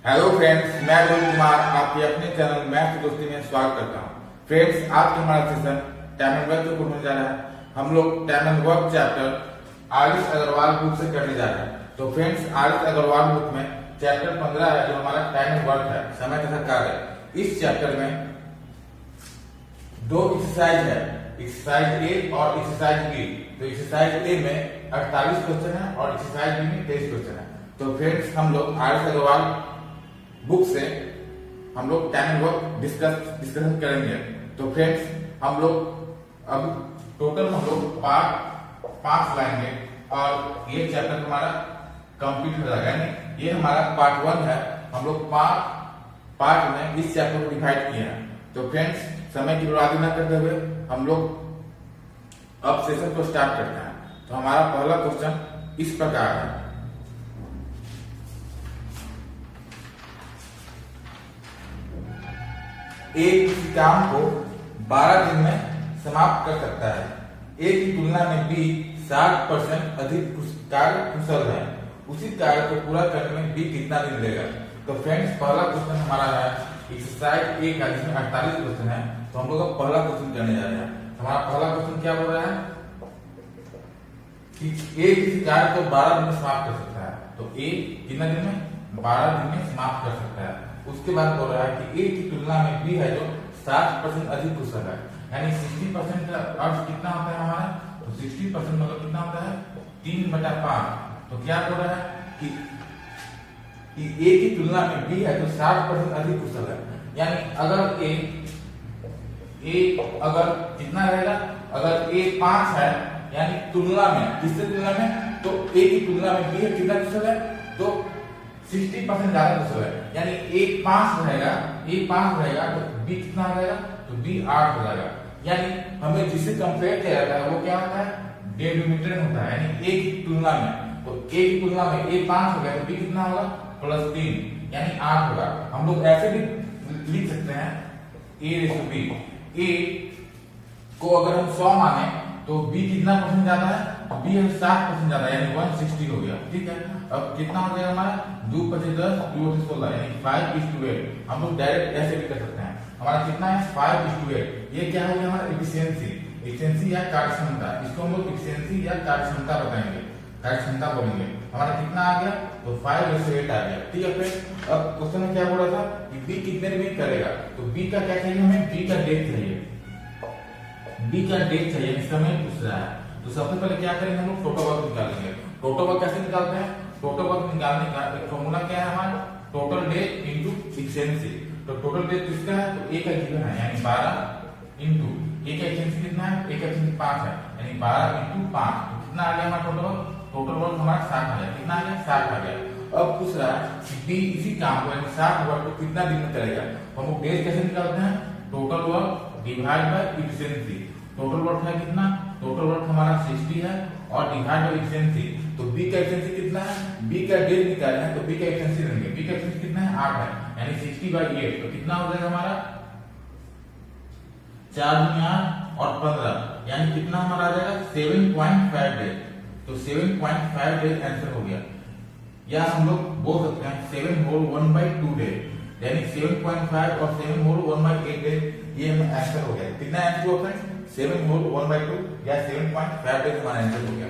Hello friends, मैं रोहित कुमार आपके अपने चैनल मैथ की दोस्ती में स्वागत करता हूँ। फ्रेंड्स, आज का हमारा सेशन टाइम एंड वर्क के ऊपर होने जा रहा है। हम लोग time and work chapter R S Agarwal book से करने जा रहे हैं। तो फ्रेंड्स, आरिस अग्रवाल बुक में चैप्टर 15 है जो हमारा टाइम एंड वर्क है, समय तथा कार्य। इस चैप्टर में दो एक्सरसाइज है, एक्सरसाइज ए और एक्सरसाइज बी। तो एक्सरसाइज ए में 48 क्वेश्चन है और एक्सरसाइज बी में 23 क्वेश्चन है। तो फ्रेंड्स, हम लोग आरिस अग्रवाल बुक से हम लोग टाइम एंड वर्क डिस्कशन करेंगे। तो फ्रेंड्स, हम लोग अब टोटल हम लोग पार्ट 5 लाएंगे और ये चैप्टर हमारा कंप्लीट हो जाएगा। यानी ये हमारा पार्ट 1 है। हम लोग पार्ट में इस चैप्टर को डिवाइड किए हैं। तो फ्रेंड्स, समय की बर्बादी न करते हुए हम लोग अब सेशन को स्टार्ट करते हैं। तो हमारा पहला क्वेश्चन इस प्रकार है। एक किसी काम को 12 दिन में समाप्त कर सकता है। ए की तुलना में बी 60% अधिक कार्य कुशल है। उसी कार्य को पूरा करने में बी कितना दिन लेगा? तो फ्रेंड्स, पहला क्वेश्चन हमारा है एक्सरसाइज ए का, जिसमें 48 क्वेश्चन है। तो हम लोग अब पहला क्वेश्चन करने जा रहे हैं। हमारा पहला क्वेश्चन क्या बोल रहा है कि ए किसी कार्य को 12 दिन में समाप्त कर सकता है। तो ए कितना दिन में? 12 दिन में समाप्त कर सकता है। उसके बाद बोल रहा है कि ए की तुलना में बी है जो 60% अधिक कुशल है। यानी 60% का अर्थ कितना होता है हमारा? तो 60% मतलब कितना होता है? 3/5। तो क्या बोल रहा है कि ए की तुलना में बी है जो 60% अधिक कुशल है। यानी अगर ए अगर कितना रहेगा? अगर ए 5 है, यानी तुलना में, किससे तुलना में? तो ए की तुलना में बी है कितना कुशल है? तो 60% ज्यादा कुशल है। यानी ए 5 रहेगा तो बी कितना हो जाएगा? तो बी 8 हो जाएगा। यानी हमें जिससे कंपेयर किया जाता है वो क्या होता है? डिनोमिनेटर होता है। यानी ए की तुलना में, तो ए की तुलना में ए 5 हो गया तो बी कितना होगा? +3 यानी 8 होगा। हम लोग ऐसे भी लिख सकते हैं a/b। ए को अगर हम 100 माने तो बी कितना परसेंट ज्यादा है? तो बी है 60% ज्यादा, यानी 160 हो गया। ठीक है, अब कितना हो गया हमारा? 2 × 5 = 10, 2 × 16 यानी 5:8। हम लोग डायरेक्ट ऐसे भी कर सकते हैं। हमारा कितना है? 5:8। ये क्या है? हमारा एफिशिएंसी या कार्यक्षमता। इसको हम लोग एफिशिएंसी या कार्यक्षमता बताएंगे, कार्यक्षमता बोलेंगे। हमारा कितना आ गया? तो 5:8 आ गया। ठीक है फ्रेंड्स, अब क्वेश्चन में क्या बोल रहा था कि बी कितने दिन करेगा? तो बी का क्या चाहिए हमें? बी का डेट चाहिए। बी का डेट चाहिए, समय पूछ रहा है। तो सबसे पहले क्या करेंगे? हम लोग टोटल वर्क निकालेंगे। टोटल वर्क कैसे निकालते हैं? टोटल वर्क निकालने का एक फॉर्मूला क्या है हमारा? Total day into efficiency. तो टोटल डे किसका है? तो ए का गिवन है, यानी 12 इनटू ए का एफिशिएंसी कितना है? ए का एफिशिएंसी 5 है, यानी 12 × 5। तो कितना आ गया हमारा टोटल वर्क? टोटल वर्क हमारा 60 आ गया। कितना आ गया? 60 आ गया। अब पूछ रहा है कि बी इसी काम को, यानी 60 वर्क को कितना दिन में करेगा? हम लोग डेज कैसे निकालते हैं? Total work divide by efficiency. Total work है कितना? टोटल वर्क हमारा 60 है और डिवाइड बाय एफिशिएंसी। तो बी का एफिशिएंसी कितना है? बी का डेज निकालना है तो बी का एफिशिएंसी लेंगे। बी का एफिशिएंसी कितना है? 8 है, यानी 60/8। तो कितना हो जाएगा हमारा? 4 × 8 और 15, यानी कितना हमारा आ जाएगा? 7.5 डेज। तो 7.5 डेज आंसर हो गया। या हम लोग बोल सकते हैं 7 होल 1/2 डेज, यानी 7.5 और 7 होल 1/8 डेज। ये हमें आंसर हो गया। कितना आंसर हुआ फ्रेंड्स? 7 होल 1/2 या 7.5 डेज हमारा आंसर हो गया।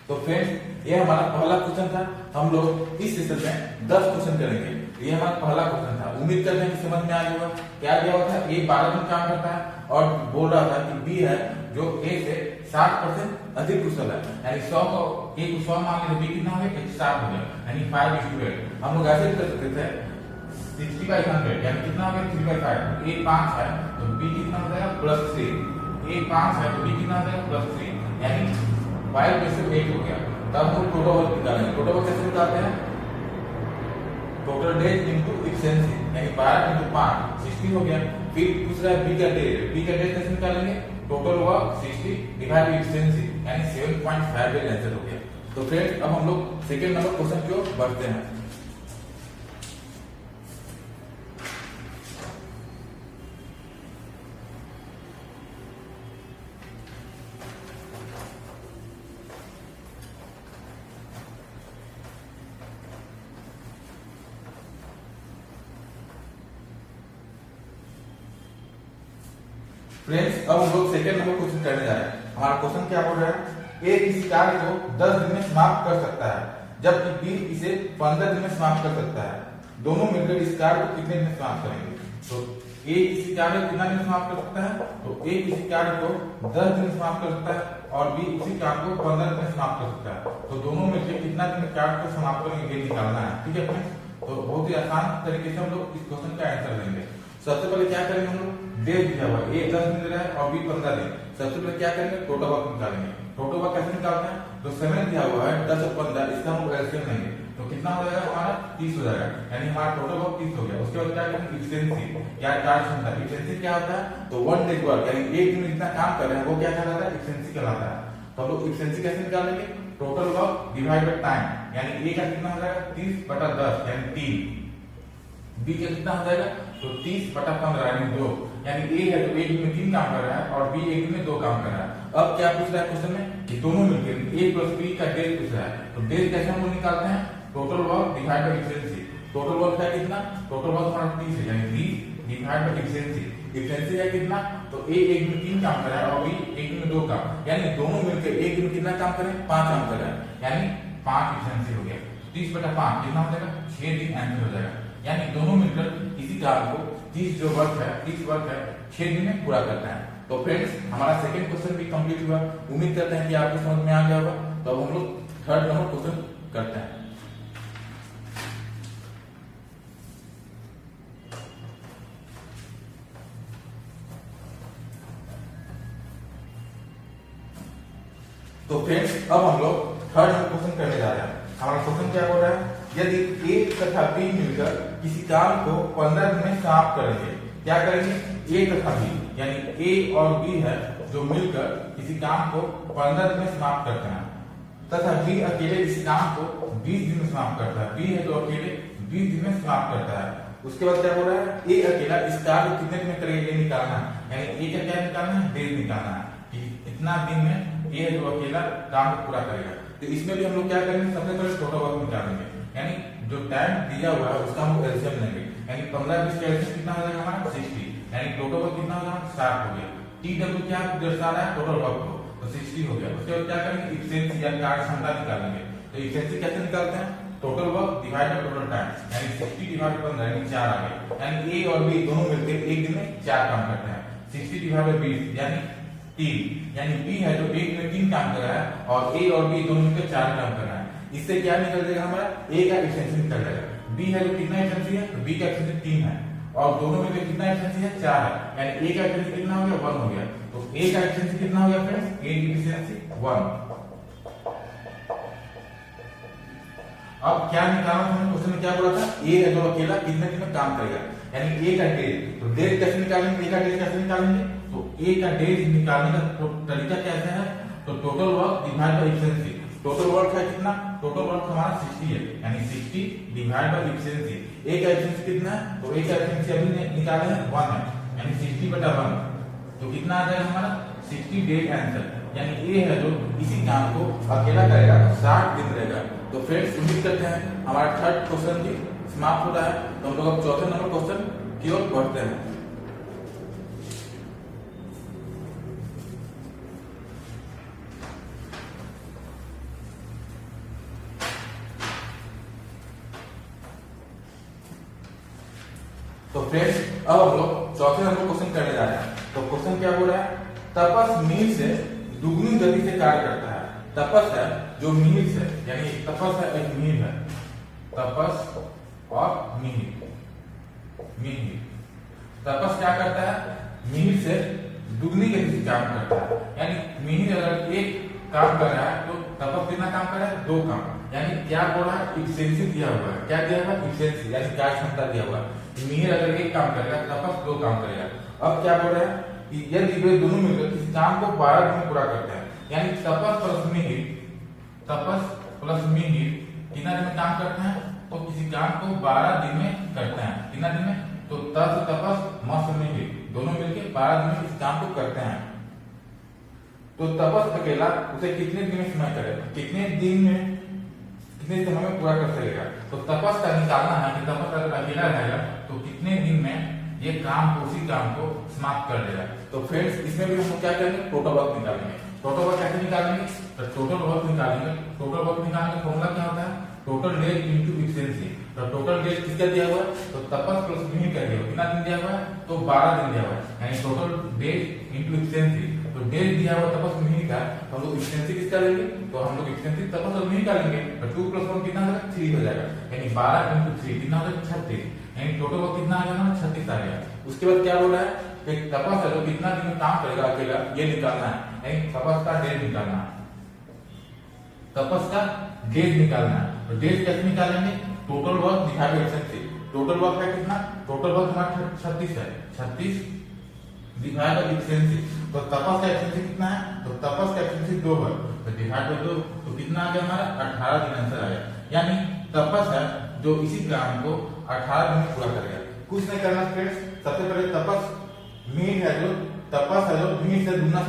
तो फ्रेंड्स, ये हमारा पहला क्वेश्चन था। हम लोग इस सेशन में 10 क्वेश्चन करेंगे। ये हमारा पहला क्वेश्चन था। उम्मीद करते हैं कि समझ में आ गया होगा। क्या दिया हुआ था? ए 12 दिन काम करता है और बोल रहा था कि बी है जो ए से 60% अधिक कुशल है। यानी 100 को ए को 100 मान लेते, बी कितना हो गया? 60 हो गया, यानी 5:8। हम लोग ऐसे भी कर सकते थे 60/100, यानी कितना हो गया? 3/5। ए 5 है तो बी कितना हो जाएगा? +3। ए 5 है तो बी कितना हो जाएगा? +3, यानी 5/8 हो गया। तब हम टोटल वर्क निकालेंगे। टोटल वर्क कैसे निकालते हैं? टोटल डेज इनटू एफिशिएंसी, यानी 12 × 5 60 हो गया। फिर पूछ रहा है बी का डेज। बी का डेज कैसे निकालेंगे? Total work 60 divide by efficiency, यानी 7.5 डेज आंसर हो गया। तो फ्रेंड्स, अब हम लोग सेकंड नंबर क्वेश्चन की ओर बढ़ते हैं। फ्रेंड्स अब हम लोग सेकंड नंबर क्वेश्चन करने जा रहे हैं। हमारा क्वेश्चन क्या बोल रहा है, ए किसी कार्य को 10 दिन में समाप्त कर सकता है, जबकि बी इसे 15 दिन में समाप्त कर सकता है। दोनों मिलकर इस कार्य को कितने दिन में समाप्त करेंगे? तो ए किसी कार्य को कितना दिन में समाप्त कर सकता है? तो ए किसी कार्य को 10 दिन में समाप्त कर सकता है और बी उसी कार्य को 15 दिन में समाप्त कर सकता है। तो दोनों मिलकर कितना दिन में कार्य को समाप्त करेंगे ये निकालना है। ठीक है फ्रेंड्स, तो बहुत ही आसान तरीके से हम लोग इस क्वेश्चन का आंसर देंगे। सबसे पहले क्या करेंगे हम लोग, डेज दिया हुआ है, ए 10 दिन दे रहा है और बी 15 दिन। सबसे पहले क्या करेंगे, टोटल वर्क निकालेंगे। टोटल वर्क कैसे निकालते हैं, तो समय दिया हुआ है 10 और 15, इसका हम एलसीएम लेंगे तो कितना हो जाएगा हमारा 30 हो जाएगा, यानी हमारा टोटल वर्क 30 हो गया। उसके बाद क्या करेंगे, इफिशिएंसी या कार्य क्षमता। इफिशिएंसी क्या होता है, तो 1 डेज वर्क यानी एक दिन में जितना काम कर रहे हैं वो क्या कहलाता है, इफिशिएंसी कहलाता है। तो हम लोग इफिशिएंसी कैसे निकालेंगे, total work divide by time, यानी ए का कितना हो जाएगा 30/10 यानी 3, बी का कितना हो जाएगा तो 30/15 यानी 2, यानी ए है तो एक दिन में 3 काम कर रहा है और बी एक दिन में 2 काम कर रहा है। अब क्या पूछ रहा है क्वेश्चन में कि दोनों मिलकर ए प्लस बी का डेज पूछ रहा है। तो डेज कैसे हम लोग निकालते हैं, total work divide by efficiency. Total work है कितना, टोटल वर्क हमारा 30 है यानी 30 डिवाइड बाय इफिशिएंसी। इफिशिएंसी है कितना, तो ए एक दिन 3 काम कर रहा है और बी एक दिन में 2 काम, यानी दोनों मिलकर एक दिन कितना काम करें, 5 काम कर रहा है, यानी 5 इफिशिएंसी हो गया। 30/5 कितना हो जाएगा, 6 दिन आंसर हो जाएगा। यानी दोनों मिलकर इसी कार्य को 30 जो वर्क है 30 वर्क है 6 दिन में पूरा करता है। तो फ्रेंड्स हमारा सेकंड क्वेश्चन भी कंप्लीट हुआ। उम्मीद करते हैं कि आपको समझ में आ गया होगा। तो अब हम लोग थर्ड नंबर क्वेश्चन करते हैं। तो फ्रेंड्स अब हम लोग थर्ड नंबर क्वेश्चन करने जा रहे हैं। हमारा क्वेश्चन क्या बोल रहा है, यदि ए तथा बी मिलकर किसी काम को 15 दिन में समाप्त करेंगे, क्या करेंगे, ए तथा बी यानी ए और बी है जो मिलकर किसी काम को 15 दिन में समाप्त करते हैं, तथा बी अकेले इस काम को 20 दिन में समाप्त करता है। बी है जो अकेले 20 दिन में समाप्त करता है। उसके बाद क्या बोल रहा है, ए अकेला इस कार्य को कितने दिन में करेगा ये निकालना है, यानी ए का क्या निकालना है, डेज निकालना है कि कितना दिन में ए है जो अकेला काम को पूरा करेगा। तो इसमें भी हम लोग क्या करेंगे, सबसे पहले टोटल वर्क निकालेंगे, यानी जो टाइम दिया हुआ है उसका हम एलसीएम लेंगे, यानी 15-20 का एलसीएम कितना हो जाएगा हमारा 60, यानी टोटल वर्क कितना होगा 60 हो गया। टी डब्ल्यू क्या दर्शा रहा है, टोटल वर्क को, तो 60 हो गया। उसके बाद क्या करेंगे, इफिशिएंसी या कार्य क्षमता निकालेंगे। तो इफिशिएंसी कैसे निकालते हैं, total work divide by total time, यानी 60 डिवाइड बाय 15 यानी 4 आ गया, यानी ए और बी दोनों मिलकर एक दिन में 4 काम करते हैं। 60 डिवाइड बाय 20 यानी 3, यानी बी है जो एक में 3 काम कर रहा है और ए और बी दोनों मिलकर 4 काम कर रहा है। इससे क्या निकल जाएगा हमारा, ए का एफिशिएंसी निकल जाएगा। बी है जो कितना एफिशिएंसी है, तो बी का एफिशिएंसी 3 है और दोनों में कितना एफिशिएंसी है 4 है, यानी ए का एफिशिएंसी कितना हो गया 1 हो गया। तो ए का एफिशिएंसी कितना हो गया फ्रेंड्स, ए की एफिशिएंसी 1। अब क्या निकालना था, क्वेश्चन में क्या बोला था, ए है जो अकेला कितने दिन में काम करेगा, यानी ए का डेज। तो डेज कैसे निकालेंगे, ए का डेज कैसे निकालेंगे, तो ए का डेज निकालने का तरीका कैसे है, तो total work divide by efficiency. Total work है कितना, टोटल वर्क हमारा 60 है, यानी 60 डिवाइड बाय इफिशिएंसी। ए का एफिशिएंसी कितना है, तो ए का एफिशिएंसी अभी निकाले हैं 1 है, यानी 60/1, तो कितना आ जाएगा हमारा 60 डेज आंसर, यानी ए है जो इसी काम को अकेला करेगा 60 दिन रहेगा। तो फ्रेंड्स उम्मीद करते हैं हमारा थर्ड क्वेश्चन भी समाप्त हो रहा है। तो हम लोग अब चौथे नंबर क्वेश्चन की ओर बढ़ते हैं। तो फ्रेंड्स अब हम लोग चौथे नंबर क्वेश्चन करने जा रहे हैं। तो क्वेश्चन क्या बोल रहा है, तपस मील से दुगनी गति से कार्य करता है। तपस है जो मील से, यानी तपस है एक मील है, तपस और मील। तपस क्या करता है, मील से दुगनी गति से काम करता है, यानी मील अगर एक काम कर रहा है तो तपस कितना काम कर रहा है, 2 काम, यानी क्या बोल रहा है, इफिशिएंसी दिया हुआ है, क्या दिया हुआ है, इफिशिएंसी यानी कार्य क्षमता दिया हुआ है। मील अगर एक काम करेगा तपस 2 काम करेगा। अब क्या बोल रहा है कि यदि वे दोनों मिलकर किसी काम को 12 दिन में पूरा करते हैं, यानी तपस प्लस मील कितना दिन में काम करते हैं, तो किसी काम को 12 दिन में करते हैं, कितना दिन में, तो तपस मस मील दोनों मिलकर 12 दिन में इस काम को करते हैं। तो तपस अकेला उसे कितने दिन में समय करेगा, कितने समय में पूरा कर सकेगा। तो तपस का निकालना है कि तपस अगर अकेला रहेगा तो कितने दिन में ये काम को उसी काम को समाप्त कर देगा। तो फ्रेंड्स इसमें भी हम क्या करेंगे, टोटल वर्क निकालेंगे। टोटल वर्क कैसे निकालेंगे, तो टोटल वर्क निकालेंगे। टोटल वर्क निकालने का फॉर्मूला क्या होता है, टोटल डेज इनटू एफिशिएंसी। तो टोटल डेज किसका दिया हुआ है, तो तपस प्लस मिहिर का दिया हुआ है। कितना दिन दिया हुआ है, तो 12 दिन दिया हुआ है, यानी टोटल डेज इनटू एफिशिएंसी। तो डेज दिया हुआ तपस मिहिर का, तो हम लोग एफिशिएंसी किसका लेंगे, तो हम लोग एफिशिएंसी तपस और मिहिर का लेंगे। तो 2 + 1 कितना हो जाएगा, 3 हो जाएगा, यानी 12 × 3 कितना हो जाएगा, 36, यानी टोटल वर्क कितना आ गया, 36 आ गया। उसके बाद क्या बोला है कि तपस है जो कितना दिन में काम करेगा अकेला, ये निकालना है, यानी तपस का डेज निकालना है, तपस का डेज निकालना है। तो डेज कैसे निकालेंगे, total work divide by efficiency. Total work है कितना, टोटल वर्क हमारा 36 है, 36 डिवाइड बाय एफिशिएंसी। तो तपस का एफिशिएंसी कितना है, तो तपस का एफिशिएंसी 2 है, तो डिवाइड बाय 2, तो कितना आ गया हमारा, 18 दिन आंसर आ गया। यानी तपस है जो इसी काम को 18 दिन में पूरा करेगा। कुछ नहीं करना फ्रेंड्स, सबसे पहले तपस मीन है जो तपस है जो मीन से दुगना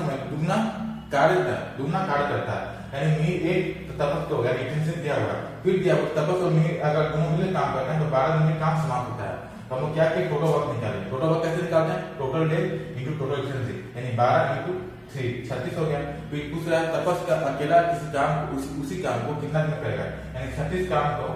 कार्य करता है, यानी मीन एक तो तपस तो हो गया, एफिशिएंसी दिया हुआ, फिर दिया तपस और मीन अगर दोनों मिलकर काम करते हैं तो 12 दिन में काम समाप्त होता है। तो हम लोग क्या किए, टोटल वर्क निकालेंगे। टोटल वर्क कैसे निकालते हैं, total days into total efficiency, यानी 12 × 3 36 हो गया। फिर पूछ रहा है तपस का अकेला किसी काम को उसी काम को कितना दिन करेगा, यानी 36 काम को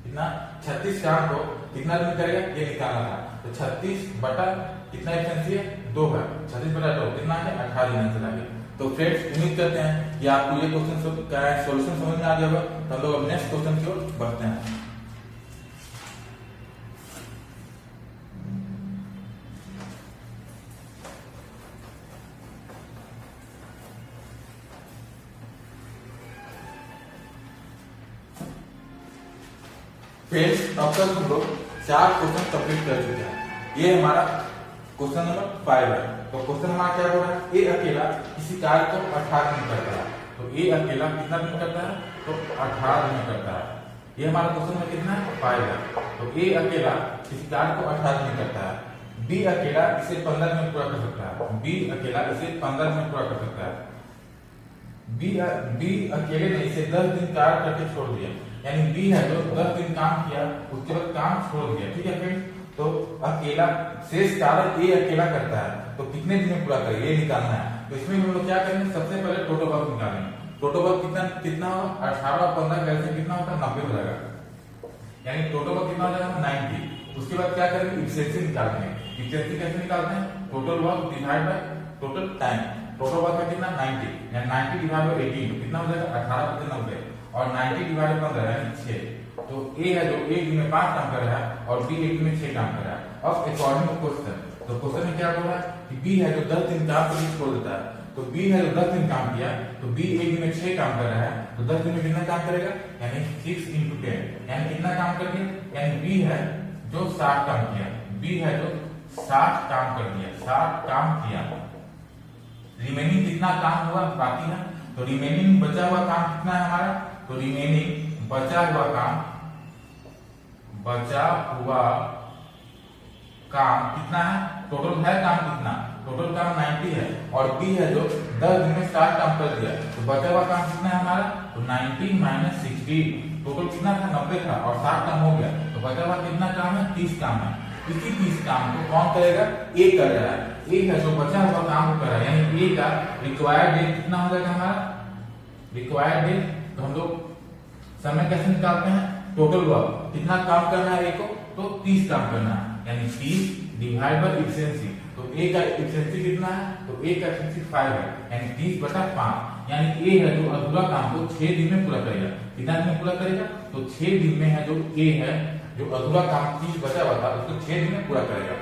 कितना, 36 काम को कितना दिन करेगा, ये निकालना था। तो 36 बटा कितना एफिशिएंसी है, 2 है, 36 बटा 2 कितना है, 18 दिन आंसर आ गया। तो फ्रेंड्स उम्मीद करते हैं कि आपको ये क्वेश्चन का सॉल्यूशन समझ में आ गया होगा। तो हम लोग अब नेक्स्ट क्वेश्चन की ओर बढ़ते हैं। फ्रेंड्स अब तक हम लोग 4 क्वेश्चन कंप्लीट कर चुके हैं। ये हमारा क्वेश्चन नंबर 5 है। तो क्वेश्चन हमारा क्या बोल रहा है, ए अकेला किसी कार्य को 18 दिन करता है। तो ए अकेला कितना दिन करता है, तो 18 दिन करता है। ये हमारा क्वेश्चन में कितना है, 5 है। तो ए अकेला किसी कार्य को 18 दिन करता है। बी अकेला इसे 15 दिन में पूरा कर सकता है। बी अकेला इसे 15 दिन में पूरा कर सकता है। बी अकेले ने इसे 10 दिन कार्य करके छोड़ दिया, यानी बी है जो 10 दिन काम किया उसके बाद काम छोड़ दिया, ठीक है फ्रेंड्स। तो अकेला शेष कार्य ए अकेला करता है, तो कितने दिन में पूरा करे ये निकालना है। तो इसमें हम लोग क्या करेंगे, सबसे पहले टोटल वर्क निकालेंगे। टोटल वर्क कितना होगा, 18 और 15 कैसे कितना होता है, 90 हो जाएगा, यानी टोटल वर्क कितना हो जाएगा, 90। उसके बाद क्या करेंगे, एफिशिएंसी निकालते हैं। एफिशिएंसी कैसे निकालते हैं, total work divide by total time. Total work है कितना, 90, यानी 90 डिवाइड बाय 18 कितना हो जाएगा, 18 × 90, और 90 डिवाइड बाय 15 यानी 6। तो ए है जो एक दिन में 5 काम कर रहा है और बी एक दिन में 6 काम कर रहा है। अब अकॉर्डिंग टू क्वेश्चन, तो क्वेश्चन में क्या बोल रहा है कि बी है जो 10 दिन काम करके छोड़ देता है। तो बी है जो 10 दिन काम किया, तो बी एक दिन में 6 काम कर रहा है, तो 10 दिन में कितना काम करेगा, यानी 6 × 10, यानी कितना काम कर दिया, यानी बी है जो 60 काम किया। बी है जो 60 काम कर दिया, 60 काम किया। रिमेनिंग कितना काम हुआ बाकी है, तो रिमेनिंग बचा हुआ काम कितना है हमारा, तो रिमेनिंग बचा हुआ काम कितना है, टोटल है काम कितना, टोटल काम 90 है, और बी है जो 10 दिन में 60 काम कर दिया, तो बचा हुआ काम कितना है हमारा, तो 90 - 60, टोटल कितना था, 90 था और 60 काम हो गया, तो बचा हुआ कितना काम है, 30 काम है। इसी 30 काम को कौन करेगा, ए कर रहा है। ए है जो बचा हुआ काम कर रहा है, यानी ए का रिक्वायर्ड डेज कितना हो जाएगा हमारा, रिक्वायर्ड डेज। तो हम लोग समय कैसे निकालते हैं, टोटल वर्क कितना काम करना है ए को, तो 30 काम करना है, यानी 30 डिवाइड बाय एफिशिएंसी। तो ए का एफिशिएंसी कितना है, तो ए का एफिशिएंसी 5 है, यानी 30 बटा 5, यानी ए है जो अधूरा काम को 6 दिन में पूरा करेगा। कितना दिन में पूरा करेगा, तो 6 दिन में है जो ए है जो अधूरा काम 30 बचा हुआ था उसको 6 दिन में पूरा करेगा।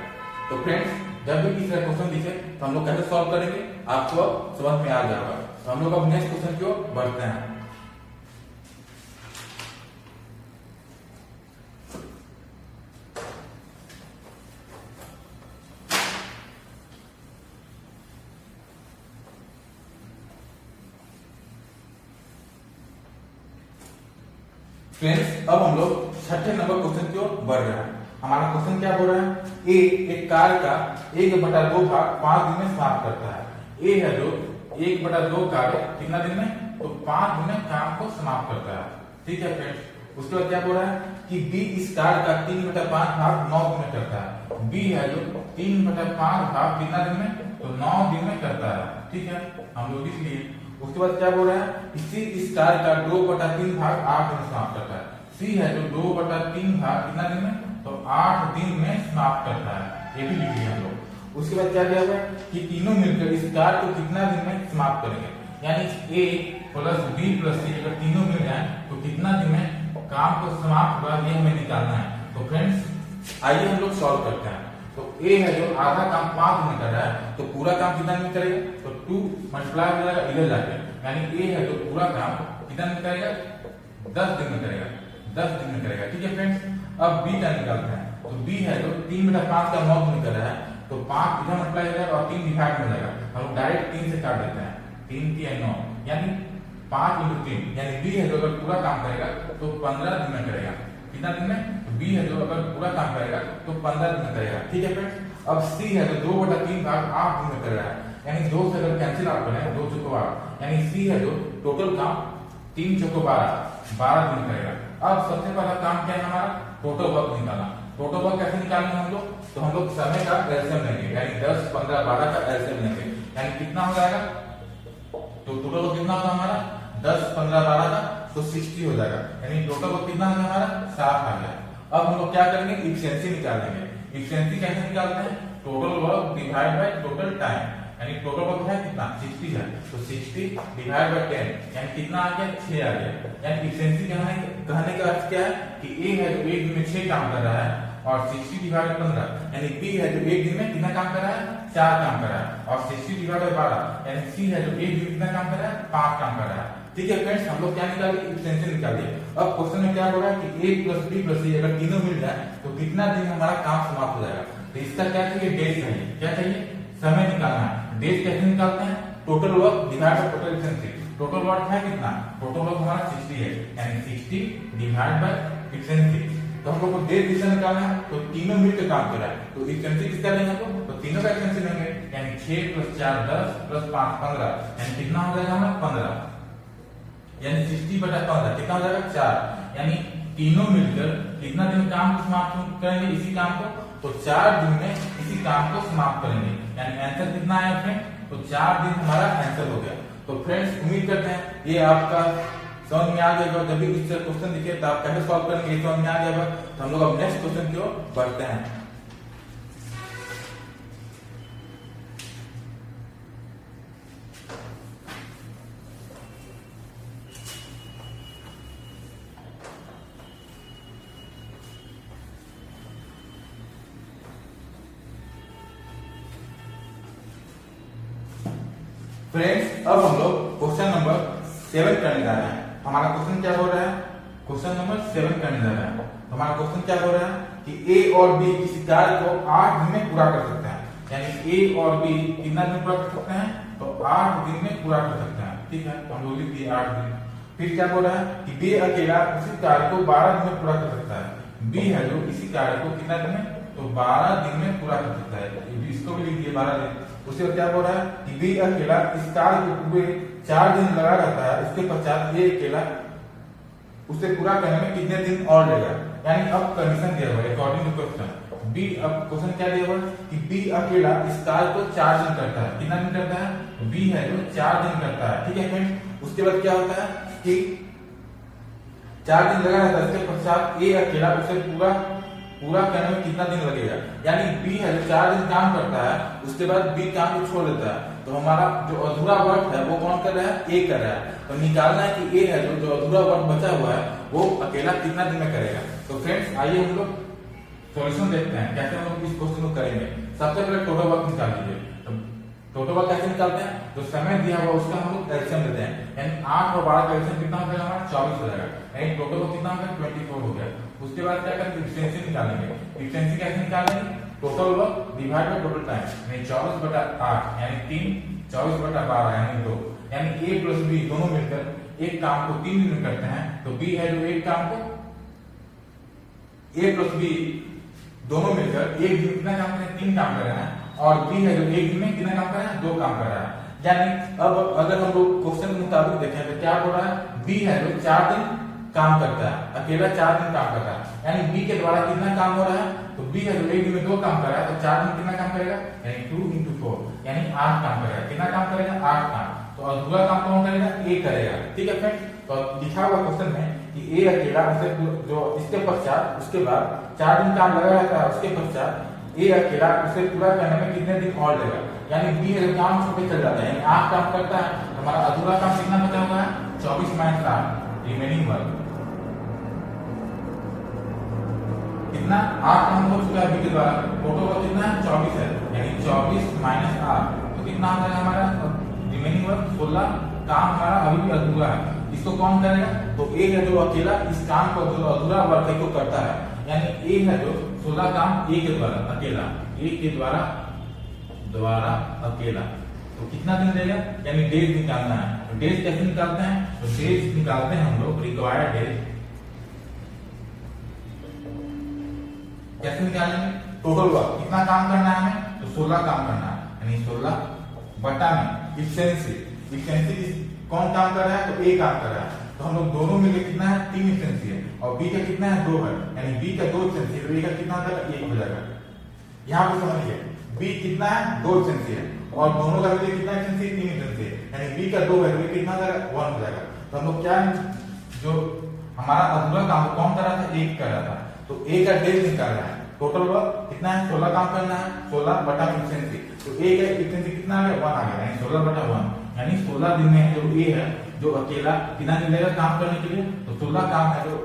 तो फ्रेंड्स जब भी किसी क्वेश्चन दिखे तो हम लोग कैसे सॉल्व करेंगे, आपको समझ में आ जाएगा। तो हम लोग अब नेक्स्ट क्वेश्चन की ओर बढ़ते हैं। फ्रेंड्स अब हम लोग छठे नंबर क्वेश्चन की ओर बढ़ रहे हैं। हमारा क्वेश्चन क्या बोल रहा है, ए एक कार्य का 1/2 भाग 5 दिन में समाप्त करता है। ए है जो 1/2 कार्य कितना दिन में, तो 5 दिन में काम को समाप्त करता है, ठीक है फ्रेंड्स। उसके बाद क्या बोल रहा है कि बी इस कार्य का 3/5 भाग 9 दिन में करता है। बी है जो 3/5 भाग कितना दिन में, तो 9 दिन में करता है। ठीक है, हम लोग लिख लिए। उसके बाद क्या बोल रहा है, इसी इस कार्य का 2/3 भाग 8 दिन में समाप्त करता है। सी है जो 2/3 भाग कितना दिन में, तो 8 दिन में समाप्त करता है। ये भी लिख लिया हम लोग। उसके बाद क्या दिया हुआ है कि तीनों मिलकर इस कार्य को कितना दिन में समाप्त करेंगे, यानी ए प्लस बी प्लस सी अगर तीनों मिल जाए तो कितना दिन में काम को समाप्त होगा, ये हमें निकालना है। तो फ्रेंड्स आइए हम लोग सॉल्व करते हैं। तो ए है जो आधा काम 5 दिन में कर रहा है, तो पूरा काम कितना दिन में करेगा, तो 2 मल्टीप्लाई हो जाएगा इधर जाके, यानी ए है जो पूरा काम कितना दिन करेगा, 10 दिन में करेगा, 10 दिन में करेगा। ठीक है फ्रेंड्स, अब बी का निकालते हैं। तो बी है जो 3/5 का 9 दिन में कर रहा है, तो 5 इधर मल्टीप्लाई हो जाएगा और 3 डिवाइड में जाएगा, हम डायरेक्ट 3 से काट देते हैं, 3 की 9 यानी 5 × 3, यानी बी है जो अगर पूरा काम करेगा तो 15 दिन में करेगा। कितना दिन में, तो बी है जो अगर पूरा काम करेगा तो 15 दिन में करेगा। ठीक है फ्रेंड्स, अब सी है जो 2/3 भाग 8 दिन में कर रहा है, यानी 2 से अगर कैंसिल आउट करें 2 चौको 12, यानी सी है जो टोटल काम 3 चौको 12 दिन में करेगा। अब सबसे पहला काम क्या है हमारा, टोटल वर्क निकालना। टोटल वर्क कैसे निकालेंगे हम लोग, तो हम लोग समय का एलसीएम लेंगे, यानी 10, 15, 12 का एलसीएम लेंगे, यानी कितना हो जाएगा, तो टोटल वर्क कितना होगा हमारा 10, 15, 12 का, तो 60 हो जाएगा, यानी टोटल वर्क कितना होगा हमारा 7 आ गया। अब हम लोग क्या करेंगे, इफिशिएंसी निकालेंगे। इफिशिएंसी कैसे निकालते हैं, total work divide by total time, यानी टोटल वर्क है कितना 60 है, तो 60 डिवाइड बाय 10 यानी कितना आ गया 6 आ गया। यानी इफिशिएंसी कहने का अर्थ क्या है कि ए है जो एक दिन में 6 काम कर रहा है और 60 डिवाइड 15, यानी बी है जो एक दिन में कितना काम कर रहा है 4 काम कर रहा है, और 60 डिवाइड 12 यानी सी है जो एक दिन में कितना काम कर रहा है 5 काम कर रहा है। ठीक है फ्रेंड्स, हम लोग क्या निकालिए, इफिशिएंसी निकालिए। अब क्वेश्चन में क्या हो रहा है कि ए प्लस बी प्लस सी अगर तीनों मिल जाए तो कितना दिन हमारा काम समाप्त हो जाएगा। तो इसका क्या चाहिए, डेज चाहिए, क्या चाहिए, समय निकालना है। डेज कैसे निकालते हैं, total work divide by total efficiency. Total work है कितना, टोटल वर्क हमारा 60 है, यानी 60 डिवाइड बाय इफिशिएंसी। तो हम लोग को डेज किसका निकालना है, तो तीनों मिलकर काम कर रहा है, तो इफिशिएंसी किसका लेंगे हम लोग, तो तीनों का इफिशिएंसी लेंगे, यानी 6 + 4 10 + 5 15, यानी कितना हो जाएगा हमारा 15, यानी 60/15 कितना हो जाएगा 4, यानी तीनों मिलकर कितना दिन काम को समाप्त करेंगे इसी काम को, तो 4 दिन में इसी काम को समाप्त करेंगे, यानी आंसर कितना आया फ्रेंड, तो 4 दिन हमारा आंसर हो गया। तो फ्रेंड्स उम्मीद करते हैं ये आपका समझ में आ जाएगा। जब भी इस क्वेश्चन दिखे तो आप कैसे सॉल्व करेंगे ये समझ में आ जाएगा। तो हम लोग अब नेक्स्ट क्वेश्चन की ओर बढ़ते हैं। फ्रेंड्स अब हम लोग क्वेश्चन नंबर 7 करने जा रहे हैं। हमारा क्वेश्चन क्या हो रहा है, क्वेश्चन नंबर 7 करने जा रहा है। हमारा क्वेश्चन क्या हो रहा है कि ए और बी किसी कार्य को 8 दिन में पूरा कर सकते हैं, यानी ए और बी कितना दिन पूरा कर सकते हैं, तो 8 दिन में पूरा कर सकते हैं। ठीक है, तो हम लोग लिख दिए 8 दिन। फिर क्या बोल रहा है कि बी अकेला उसी कार्य को 12 दिन में पूरा कर सकता है। बी है जो इसी कार्य को कितना दिन में, तो 12 दिन में पूरा कर सकता है, इसको भी लिख दिए 12 दिन। उसके बाद क्या बोल रहा है कि बी अकेला इस कार्य को पूरे 4 दिन लगा रहता है, इसके पश्चात ए अकेला उसे पूरा करने में कितने दिन और लेगा, यानी अब कंडीशन दिया हुआ है अकॉर्डिंग टू क्वेश्चन बी। अब क्वेश्चन क्या दिया हुआ है कि बी अकेला इस कार्य को 4 दिन करता है, कितना दिन करता है, बी है जो 4 दिन करता है। ठीक है फ्रेंड्स, उसके बाद क्या होता है कि 4 दिन लगा रहता है, इसके पश्चात ए अकेला उसे पूरा करने में कितना दिन लगेगा, यानी बी है जो 4 दिन काम करता है, उसके बाद बी काम को छोड़ देता है, तो हमारा जो अधूरा वर्क है वो कौन कर रहा है, ए कर रहा है। तो निकालना है कि ए है जो अधूरा वर्क बचा हुआ है वो अकेला कितना दिन में करेगा। तो फ्रेंड्स आइए हम लोग सॉल्यूशन देखते हैं कैसे हम लोग इस क्वेश्चन को करेंगे। सबसे पहले टोटल वर्क निकाल लीजिए। तो टोटल वर्क कैसे निकालते हैं, तो समय दिया हुआ उसका हम लोग एलसीएम लेते हैं, यानी 8 और 12 का एलसीएम कितना हो जाएगा हमारा 24 हो जाएगा, यानी टोटल वर्क कितना हो गया 24 हो गया। उसके बाद क्या करेंगे, इफिशिएंसी निकालेंगे। इफिशिएंसी कैसे निकालेंगे, total work divide by total time, यानी 24/8 यानी 3 24/12 यानी 2, यानी ए प्लस बी दोनों मिलकर एक काम को 3 दिन में करते हैं, तो बी है जो एक काम को ए प्लस बी दोनों मिलकर एक दिन कितना काम कर रहे हैं, 3 काम कर रहे हैं, और बी है जो एक दिन में कितना काम कर रहा है 2 काम कर रहा है। यानी अब अगर हम लोग क्वेश्चन के मुताबिक देखें तो क्या बोल रहा है, बी है जो 4 दिन काम करता है, अकेला 4 दिन काम करता है, यानी बी के द्वारा कितना काम हो रहा है, तो बी है जो एक दिन में 2 काम कर रहा है, तो 4 दिन कितना काम करेगा, यानी 2 into 4 यानी 8 काम करेगा। कितना काम करेगा, 8 काम। तो अधूरा काम कौन करेगा, ए करेगा। ठीक है फ्रेंड्स, तो लिखा हुआ क्वेश्चन में कि ए अकेला उसे जो इसके पश्चात उसके बाद 4 दिन काम लगा रहता है, उसके पश्चात ए अकेला उसे पूरा करने में कितने दिन और लेगा, यानी बी है काम छोटे चल जाता है, यानी 8 काम करता है, हमारा अधूरा काम कितना बचा हुआ है, 24 - 8 रिमेनिंग वर्क कितना 8 काम हो चुका है बी के द्वारा, टोटल वर्क कितना है 24 है, यानी 24 - 8 तो कितना हो जाएगा हमारा रिमेनिंग वर्क 16 काम हमारा अभी भी अधूरा है। इसको कौन करेगा, तो ए है जो अकेला इस काम को जो अधूरा वर्क है को करता है, यानी ए है जो 16 काम ए के द्वारा अकेला, ए के द्वारा अकेला, तो कितना दिन देगा, यानी डेज निकालना है। तो डेज कैसे निकालते हैं, तो डेज निकालते हैं हम लोग रिक्वायर्ड डेज कैसे निकालेंगे, टोटल वर्क कितना काम करना है हमें, तो 16 काम करना है, यानी 16 बटा में इफिशिएंसी कौन काम कर रहा है, तो ए काम कर रहा है, तो हम लोग दोनों मिलकर कितना है 3 इफिशिएंसी है, और बी का कितना है 2 है, यानी बी का 2 इफिशिएंसी है, तो ए का कितना हो जाएगा 1 हो जाएगा। यहाँ पे समझिए बी कितना है 2 इफिशिएंसी है, और दोनों का मिलकर कितना इफिशिएंसी 3 इफिशिएंसी है, यानी बी का 2 है, तो कितना हो जाएगा 1 हो जाएगा। तो हम लोग क्या जो हमारा अधूरा काम कौन कर रहा था, एक कर रहा था, तो ए का डेज निकाल रहा है, टोटल वर्क कितना है 16 काम करना है, 16 बटा इफिशिएंसी, तो ए का इफिशिएंसी कितना आ गया 1 आ गया, यानी 16 बटा 1, यानी 16 दिन में जो ए है जो अकेला कितना दिन लेगा काम करने के लिए, तो 16 काम है जो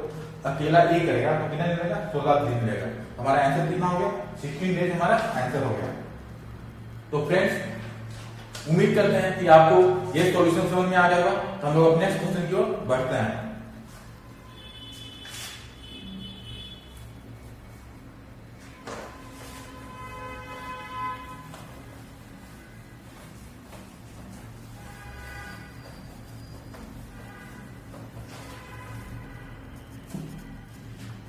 अकेला ए करेगा, तो कितना दिन लेगा 16 दिन लेगा। हमारा आंसर कितना हो गया 16 डेज हमारा आंसर हो गया। तो फ्रेंड्स उम्मीद करते हैं कि आपको ये सॉल्यूशन समझ में आ जाएगा। तो हम लोग अपने नेक्स्ट क्वेश्चन की ओर बढ़ते हैं।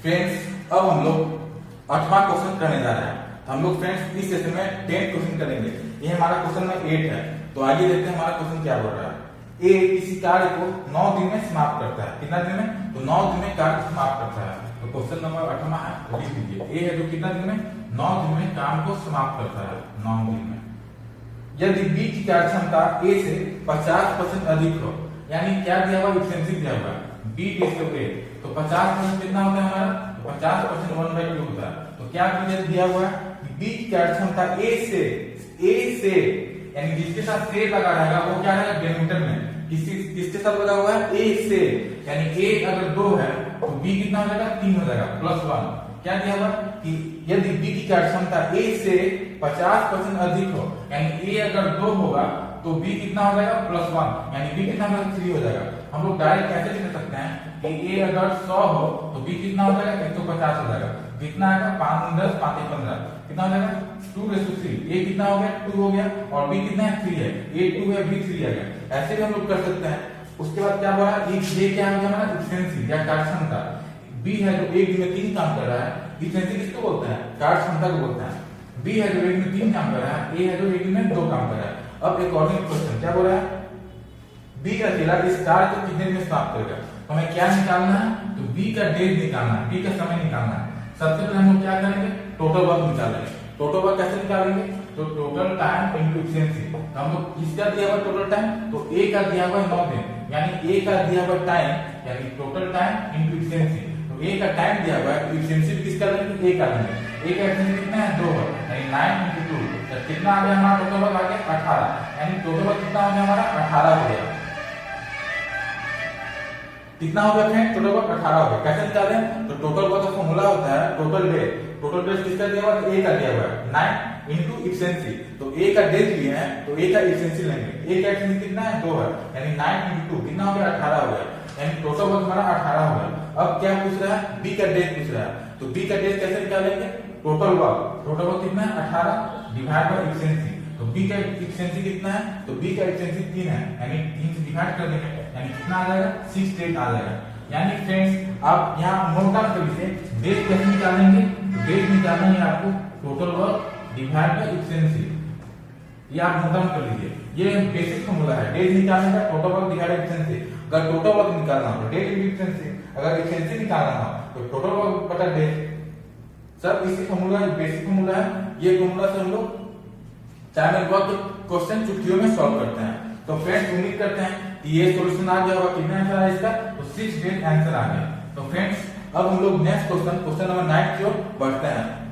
फ्रेंड्स अब हम लोग 8वां क्वेश्चन करने जा रहे हैं। हम लोग फ्रेंड्स इस सेशन में 10 क्वेश्चन करेंगे, ये हमारा क्वेश्चन में 8 है। तो आइए देखते हैं हमारा क्वेश्चन क्या बोल रहा है। ए किसी कार्य को 9 दिन में समाप्त करता है, कितना दिन में, तो 9 दिन में कार्य समाप्त करता है। तो क्वेश्चन नंबर 8वां है, तो लिख लीजिए ए है जो कितना दिन में 9 दिन में काम को समाप्त करता है, 9 दिन में। यदि बी की कार्य क्षमता ए से 50% अधिक हो, यानी क्या दिया हुआ इफिशिएंसी दिया हुआ है बी ए, तो 50% कितना होता है हमारा, 50% 1/2 होता है। तो क्या दिया हुआ है कि बी की कार्य क्षमता ए से यानी जिसके साथ से लगा रहेगा वो क्या रहेगा डेलीमीटर में, किसके साथ लगा हुआ है ए से, यानी ए अगर 2 है तो बी कितना हो जाएगा 3 हो जाएगा +1। क्या दिया हुआ कि यदि बी की कार्य क्षमता ए से 50% अधिक हो, यानी ए अगर 2 होगा तो बी कितना हो जाएगा +1, यानी बी कितना हो जाएगा 3 हो जाएगा। हम लोग डायरेक्ट कैसे लिख सकते हैं कि ए अगर 100 हो तो बी कितना हो जाएगा 150 हो जाएगा, कितना आएगा 5 × 10 = 15, कितना हो जाएगा 2:3। ए कितना हो गया 2 हो गया, और बी कितना है 3 है, ए 2 है बी 3 आ गया। ऐसे भी हम लोग कर सकते हैं। उसके बाद क्या बोला, ये क्या हो गया हमारा इफिशिएंसी या कार्य क्षमता। बी है जो एक दिन में 3 काम कर रहा है, इफिशिएंसी किसको बोलते हैं, कार्य क्षमता को बोलते हैं। बी है जो एक दिन में 3 काम कर रहा है, ए है जो एक दिन में 2 काम कर रहा है। अब अकॉर्डिंग क्वेश्चन क्या बोल रहा है, बी का अकेला इस कार्य को कितने दिन में समाप्त करेगा। तो हमें क्या निकालना है, तो बी का डेज निकालना है, बी का समय निकालना है। सबसे पहले हम लोग क्या करेंगे, टोटल वर्क निकालेंगे। टोटल वर्क कैसे निकालेंगे, तो टोटल टाइम इनटू इफिशिएंसी। तो हम लोग किसका दिया हुआ टोटल टाइम, तो ए का दिया हुआ 9 दिन, यानी ए का दिया हुआ टाइम यानी टोटल टाइम इनटू इफिशिएंसी। तो ए का टाइम दिया हुआ है तो इफिशिएंसी किसका लेंगे, ए का लेंगे। ए का इफिशिएंसी कितना है 2 है, यानी 9 × 2 तो कितना आ गया हमारा टोटल वर्क आ गया 18, यानी टोटल वर्क कितना हो गया हमारा 18 हो गया। कितना हो गया फ्रेंड, टोटल वर्क 18 हो गया। कैसे निकालें, तो टोटल वर्क का फॉर्मूला होता है टोटल डे। टोटल डे किसका दिया हुआ है, ए का दिया हुआ है 9 × इफिशिएंसी। तो ए का डेज लिए हैं तो ए का इफिशिएंसी लेंगे। ए का इफिशिएंसी कितना है 2 है, यानी 9 × 2 कितना हो गया 18 हो गया, यानी टोटल वर्क हमारा 18 हो गया। अब क्या पूछ रहा है, बी का डेज पूछ रहा है। तो बी का डेज कैसे निकालेंगे, टोटल वर्क कितना है 18 डिवाइड बाय इफिशिएंसी। तो बी का इफिशिएंसी कितना है, तो बी का इफिशिएंसी 3 है, यानी 3 से डिवाइड कर देंगे, यानी कितना आ जाएगा 6 डेज आ जाएगा। यानी फ्रेंड्स आप यहाँ नोट डाउन कर लीजिए, डेज कैसे निकालेंगे, तो डेज निकालना है आपको total work divide by efficiency, ये आप नोट डाउन कर लीजिए। ये बेसिक फॉर्मूला है डेज निकालने का, total work divide by efficiency. अगर टोटल वर्क निकालना हो डेट इंटू इफिशिएंसी, अगर इफिशिएंसी निकालना हो तो टोटल वर्क बटा डेट। सब इसी फॉर्मूला बेसिक फॉर्मूला है, ये फॉर्मूला से हम लोग चाहे वर्क क्वेश्चन चुटकियों में सॉल्व करते हैं। तो फ्रेंड्स उम्मीद करते हैं कि ये सॉल्यूशन आ गया होगा। कितना आंसर आया इसका? तो 6 डेट आंसर आ गया। तो फ्रेंड्स अब हम लोग नेक्स्ट क्वेश्चन नंबर 9 की ओर बढ़ते हैं।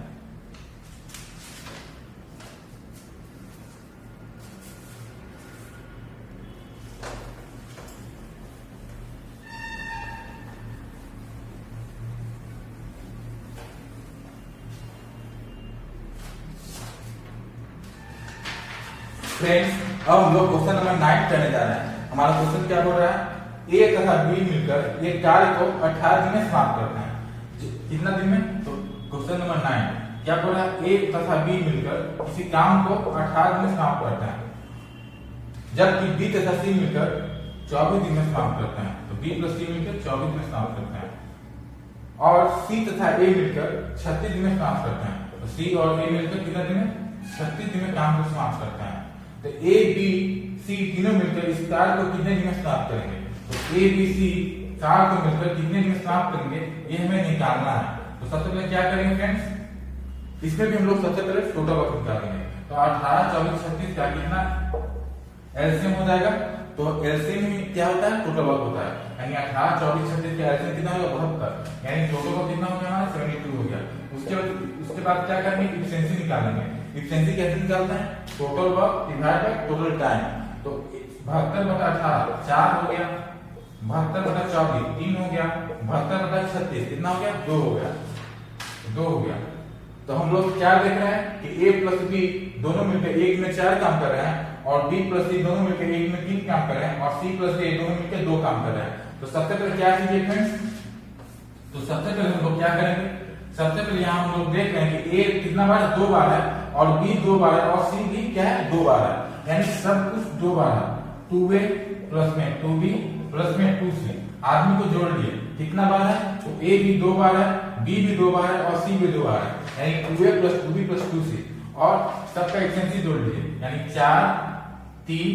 फ्रेंड्स अब हम लोग क्वेश्चन नंबर 9 करने जा रहे हैं। हमारा क्वेश्चन क्या बोल रहा है? ए तथा बी मिलकर एक कार्य को 18 दिन में समाप्त करते हैं। कितना दिन में? तो क्वेश्चन नंबर 9 क्या बोल रहा है? ए तथा बी मिलकर किसी काम को 18 दिन में समाप्त करते हैं, जबकि बी तथा सी मिलकर 24 दिन में समाप्त करते हैं। तो बी प्लस सी मिलकर 24 दिन में समाप्त करते हैं, और सी तथा ए मिलकर 36 दिन में समाप्त करते हैं। तो सी और ए मिलकर कितना दिन में? 36 दिन में काम को समाप्त करते हैं। तो ए बी सी तीनों मिलकर इस कार्य को कितने दिन में समाप्त करेंगे? तो ए बी सी कार्य को मिलकर कितने दिन में समाप्त करेंगे, ये हमें निकालना है। तो सबसे पहले क्या करेंगे फ्रेंड्स? इसमें भी हम लोग सबसे पहले टोटल वर्क निकालेंगे। तो 18 24 36 का कितना एलसीएम हो जाएगा? तो एलसीएम में क्या होता है? टोटल वर्क होता है। यानी 18 24 36 का एलसीएम कितना होगा? 72। यानी टोटल वर्क कितना हो गया हमारा? 72 हो गया। उसके बाद क्या करेंगे? इफिशिएंसी निकालेंगे। इफिशिएंसी कैसे निकालते हैं? Total work divide by total time. तो 72 बटा 18 4 हो गया, 72 बटा 24 3 हो गया, 72 बटा 36 कितना हो गया? 2 हो गया, 2 हो गया। तो हम लोग क्या देख रहे हैं कि a प्लस b दोनों मिलकर एक में 4 काम कर रहे हैं, और b प्लस c दोनों मिलकर एक में 3 काम कर रहे हैं, और c प्लस a दोनों मिलकर 2 काम कर रहे हैं। तो सबसे पहले क्या कीजिए फ्रेंड्स? तो सबसे पहले हम लोग क्या करेंगे? सबसे पहले यहाँ हम लोग देख रहे हैं कि a कितना बार? 2 बार है, और b 2 बार है, और c भी क्या है? 2 बार है। यानी सब कुछ 2 बार है। 2a प्लस में 2b प्लस में 2c आदमी को जोड़ लिए कितना बार है? तो a भी 2 बार है, b भी 2 बार है, और c भी 2 बार है। यानी 2a plus 2b plus 2c, और सबका एक्सटेंसी जोड़ लीजिए। यानी 4 3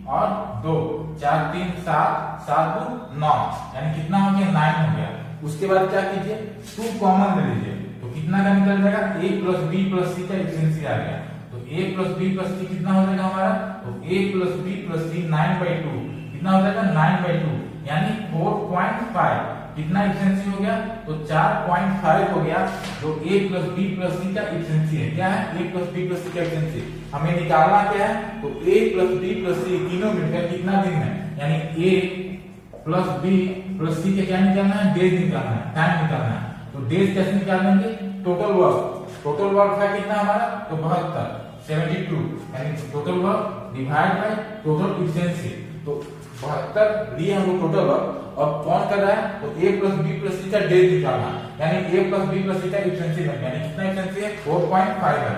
और 2 4 3 7 7 2 9, यानी कितना हो गया? 9 हो गया। उसके बाद क्या कीजिए? 2 कॉमन ले लीजिए। तो कितना का निकल जाएगा? a plus b plus c का एक्सटेंसी आ गया। तो a plus b plus c कितना हो जाएगा हमारा? तो a plus b plus c 9/2 कितना हो जाएगा? 9/2, यानी 4.5। कितना एफिशिएंसी हो गया? तो 4.5 हो गया, जो a plus b plus c का एफिशिएंसी है। क्या है? a plus b plus c का एफिशिएंसी हमें निकालना क्या है? तो a plus b plus c तीनों मिलकर कितना दिन है? यानी a plus b plus c के क्या निकालना है? डेज निकालना है, टाइम निकालना है। तो डेज कैसे निकालेंगे? टोटल वर्क है कितना हमारा? तो 72 यानी total work divide by total efficiency. तो 72 लिए हम लोग टोटल वर्क। अब कौन कर रहा है? तो a plus b plus c का डेज निकालना, यानी a plus b plus c का एफिशिएंसी बन गया। यानी कितना एफिशिएंसी है? 4.5 है,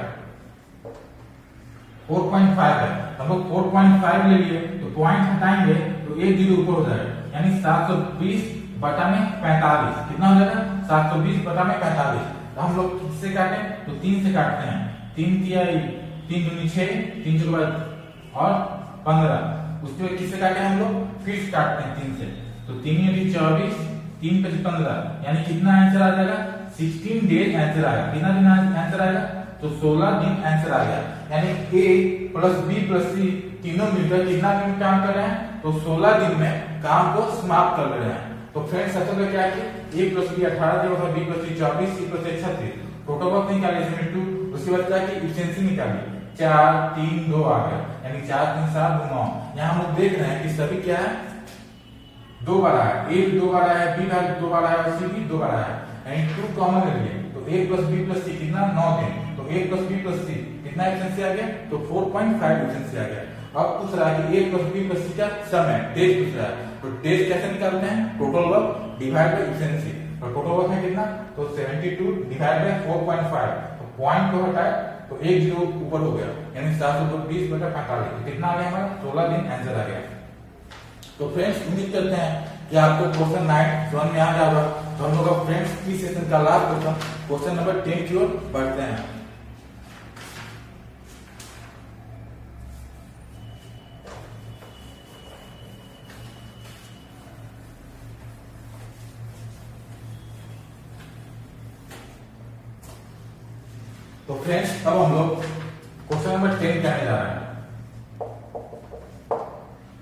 4.5 है। हम लोग 4.5 ले लिए, तो पॉइंट हटाएंगे तो 1 जीरो ऊपर हो जाएगा, यानी 720 बटा में 45 कितना हो जाएगा? 720 बटा में 45। तो हम लोग किससे काटें? तो 3 से काटते हैं। 3 किया 3 दूनी 6, 3 के बाद और 15। उसके बाद किससे काटे हम लोग? फिर काटते हैं 3 से। तो 3 भी 24, 3 पे 15, यानी कितना आंसर आ जाएगा? 16 डेज आंसर आएगा। कितना दिन आंसर आएगा? तो 16 दिन आंसर आ गया। यानी a plus b plus c तीनों मिलकर कितना दिन काम कर रहे हैं? तो 16 दिन में काम को समाप्त कर रहे हैं। तो फ्रेंड्स सबसे पहले क्या किया? a प्लस b 18 दिया होगा, b plus c 24, c plus a 36, total work निकालिए 72। उसके बाद क्या की? एफिशिएंसी निकालिए। 4 3 2 आ गया, यानी 4 3 7 2 9। यहाँ हम लोग देख रहे हैं कि सभी क्या है? 2 बार आया, a भी 2 बार आया, b भी 2 बार आया, और c भी 2 बार आया। यानी 2 कॉमन ले लिए, तो a plus b plus c कितना? 9 दिन। तो a plus b plus c कितना एफिशिएंसी आ गया? तो 4.5 एफिशिएंसी आ गया। अब पूछ रहा है कि a plus b plus c का सम है, डेज पूछ रहा है। तो डेज कैसे निकालते हैं? Total work divide by efficiency. और टोटल वर्क है कितना? तो 72 डिवाइड बाय 4.5। तो पॉइंट को हटाए तो 1 जीरो ऊपर हो गया, यानी 720 बटा 45। कितना आ गया हमारा? 16 दिन आंसर आ गया। तो फ्रेंड्स उम्मीद करते हैं कि आपको क्वेश्चन 9 समझ में आ गया होगा। तो हम लोग फ्रेंड्स प्री सेशन का लास्ट क्वेश्चन नंबर 10 की ओर बढ़ते हैं। तो फ्रेंड्स अब हम लोग क्वेश्चन नंबर 10 करने जा रहे हैं।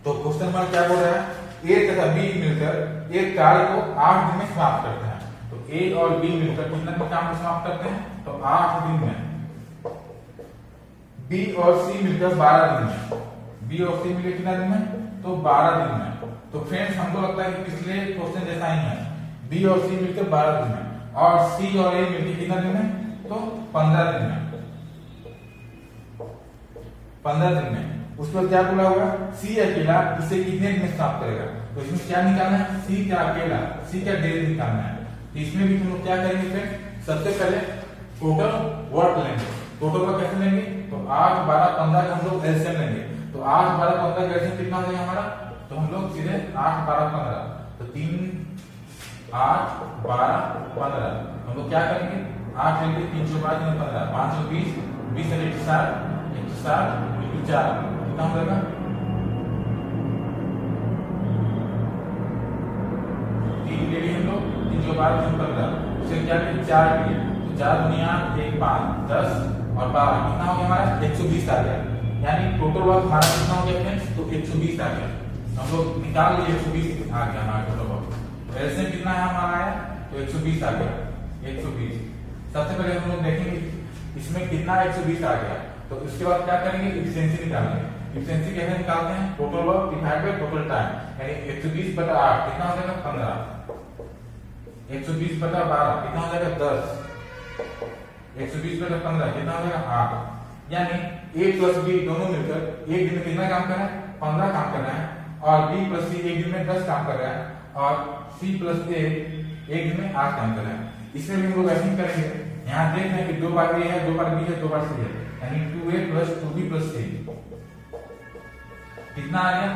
तो क्वेश्चन नंबर क्या बोल रहा है, ए तथा बी मिलकर एक कार्य को 8 दिन में समाप्त करते हैं। तो ए और बी मिलकर कितने दिन काम को समाप्त करते हैं, तो 8 दिन में। बी और सी मिलकर 12 दिन में। बी और सी मिलकर कितना दिन में, तो 12 दिन में। तो फ्रेंड्स हमको लगता है कि पिछले क्वेश्चन जैसा ही है, बी और सी मिलकर 12 दिन में और सी और ए मिलकर कितना दिन में, तो 15 दिन में। 15 दिन में। उसके बाद क्या बोला होगा, सी अकेला इसे कितने दिन में समाप्त करेगा। तो इसमें क्या निकालना है, सी का अकेला, सी का डेज निकालना है। तो इसमें भी हम लोग क्या करेंगे फ्रेंड, सबसे पहले टोटल वर्क लेंगे। टोटल वर्क कैसे लेंगे, तो 8, 12, 15 का हम लोग एलसीएम लेंगे। तो 8, 12, 15 का एलसीएम कितना हो जाएगा हमारा, तो हम लोग सीधे 8, 12, 15, तो 3, 8, 12, 15 हम लोग क्या करेंगे, 8 लेंगे, 312, 15, 520, 20 से 160, 160, 4 कितना हो जाएगा, 3 ले लिए हम लोग, 312, 15, उसे क्या किया 4 लिए, तो 4 दुनिया 1, 5, 10 और 12 कितना हो गया हमारा 120 आ गया। यानी टोटल वर्क हमारा कितना हो गया फ्रेंड्स, तो 120 आ गया। हम लोग निकाल लिए 120 आ गया हमारा टोटल वर्क। एलसीएम कितना है हमारा आया, तो 120 आ गया, 120। सबसे पहले हम लोग देखेंगे इसमें कितना 120 आ गया, तो उसके बाद क्या करेंगे, एफिशिएंसी निकालेंगे। एफिशिएंसी कैसे निकालते हैं, total work divide by total time, यानी 120/8 कितना हो जाएगा 15, 120/12 कितना हो जाएगा 10, 120/15 कितना हो जाएगा 8। यानी a प्लस b दोनों मिलकर एक दिन में कितना काम कर रहा है, 15 काम कर रहा है, और b प्लस c एक दिन में 10 काम कर रहा है, और c प्लस a एक दिन में 8 काम कर रहा है। इसमें भी हम लोग ऐसे ही करेंगे। यहाँ देख रहे हैं कि 2 बार a है, 2 बार b है, 2 बार c है, यानी 2a plus 2b plus c कितना आ गया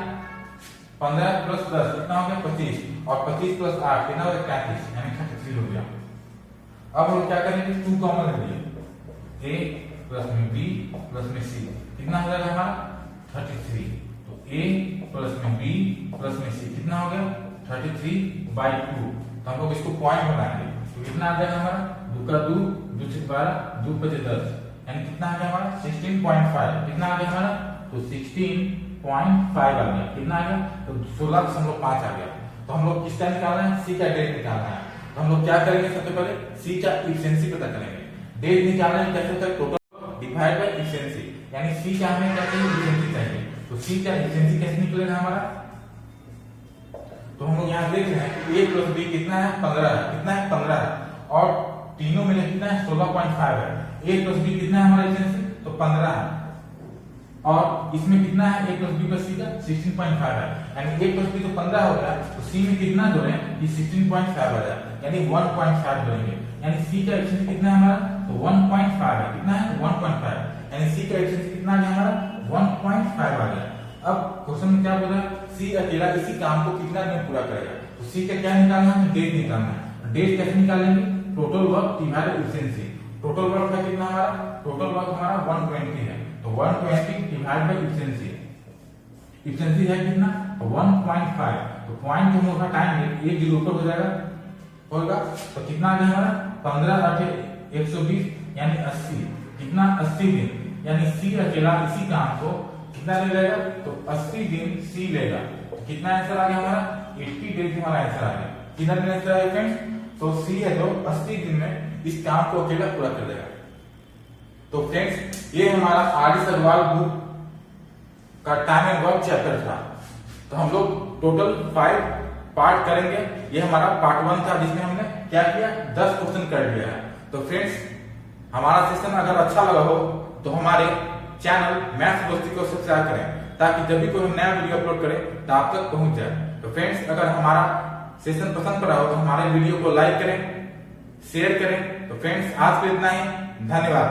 15 प्लस 10 कितना हो गया 25, और 25 प्लस 8 कितना हो गया 33, यानी 33 हो गया। अब हम क्या करेंगे, 2 कॉमन ले लिए, a प्लस में b प्लस में c कितना हो जाएगा हमारा 33। तो a प्लस में b प्लस में c कितना हो गया 33/2। तो हम लोग इसको पॉइंट बनाएंगे, तो कितना आ जाएगा हमारा 2 का 2, 2 से 12, 2 5 10, यानी कितना आ गया हमारा 16.5। कितना आ गया हमारा, तो 16.5 आ गया। कितना आ गया, तो 16.5 आ गया। तो हम लोग किसका निकालना है, सी का डेज निकालना है। तो हम लोग क्या करेंगे, सबसे पहले सी का एफिशिएंसी पता करेंगे। डेज निकालना है कैसे होता है, टोटल डिवाइड बाय एफिशिएंसी, यानी सी का हमें क्या चाहिए, एफिशिएंसी चाहिए। तो सी का एफिशिएंसी कैसे निकलेगा हमारा, तो हम लोग यहाँ देख रहे हैं कि a प्लस b कितना है 15 है, कितना है 15 है, और तीनों मिले कितना है 16.5 है। a प्लस b कितना है हमारा एफिशिएंसी, तो 15 है, और इसमें कितना है a plus b plus c का 16.5 है, यानी a प्लस b तो 15 हो गया, तो c में कितना जोड़ें कि 16.5 आ जाए, यानी 1.5 जोड़ेंगे, यानी c का एफिशिएंसी कितना है हमारा, तो 1.5 है। कितना है 1.5, यानी c का एफिशिएंसी कितना आ गया हमारा 1.5 आ गया। अब क्वेश्चन में क्या बोल रहा है, सी अकेला इसी काम को कितना दिन पूरा करेगा। तो सी का क्या निकालना है, डेज निकालना है। डेज कैसे निकालेंगे, total work divide by efficiency. Total work है कितना हमारा, टोटल वर्क हमारा 120 है, तो 120 डिवाइड बाय एफिशिएंसी। एफिशिएंसी है कितना, तो 1.5, तो पॉइंट हम लोग हटाएंगे, एक जीरो ऊपर हो जाएगा, होगा, तो कितना आ गया हमारा 15 8 120, यानी 80। कितना 80 दिन, यानी सी अकेला इसी काम को कितना ले लेगा, तो 80 दिन सी लेगा। कितना आंसर आ गया हमारा 80 डेज हमारा आंसर आ गया। कितना दिन आंसर आया फ्रेंड्स, तो सी है जो 80 दिन में इस काम को अकेला पूरा कर देगा। तो फ्रेंड्स ये हमारा आर.डी. सरवाल बुक का टाइम एंड वर्क चैप्टर था। तो हम लोग टोटल 5 पार्ट करेंगे। ये हमारा पार्ट 1 था, जिसमें हमने क्या किया 10 क्वेश्चन कर लिया है। तो फ्रेंड्स हमारा सेशन अगर अच्छा लगा हो तो हमारे चैनल मैथ्स दोस्ती को सब्सक्राइब करें, ताकि जब भी कोई हम नया वीडियो अपलोड करें तो आप तक पहुंच जाए। तो फ्रेंड्स अगर हमारा सेशन पसंद पड़ा हो तो हमारे वीडियो को लाइक करें, शेयर करें। तो फ्रेंड्स आज के इतना ही, धन्यवाद।